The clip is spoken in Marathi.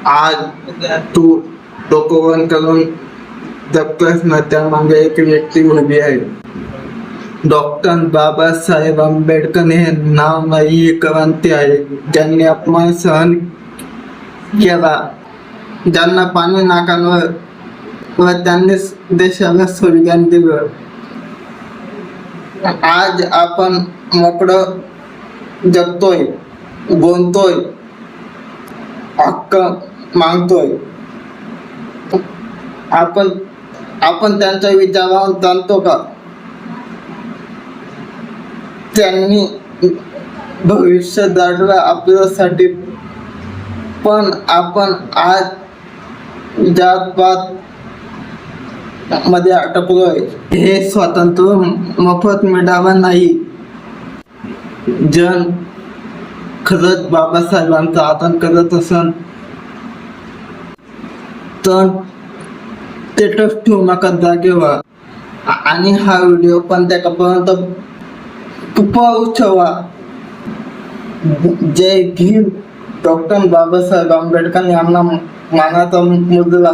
आज तू डोकं करून जगतोस ना, त्यामागे एक व्यक्ती उभी आहे. डॉक्टर बाबासाहेब आंबेडकर हे नाव नाही क्रांती आहे. ज्यांनी अपमान सहन केला, ज्यांना पाणी नाकांवर व त्यांनी देशाला संविधान दिलं. आज आपण मोकळं जगतोय, बोलतोय, हक्क मागतोय. आपण त्यांच्या विचारावर जाणतो का? त्यांनी भविष्य दाटलं आपल्यासाठी, पण आपण आज जात-पात मध्ये अटकलोय. हे स्वातंत्र्य मोफत मिळावं नाही. जन खरंच बाबासाहेबांचा आदर करत असन तर स्टेटस ठेवू नका जागेवर, आणि हा व्हिडिओ पण त्यापर्यंत ठेवा. जय भीम. डॉक्टर बाबासाहेब आंबेडकर यांना मानाचा मुद्दा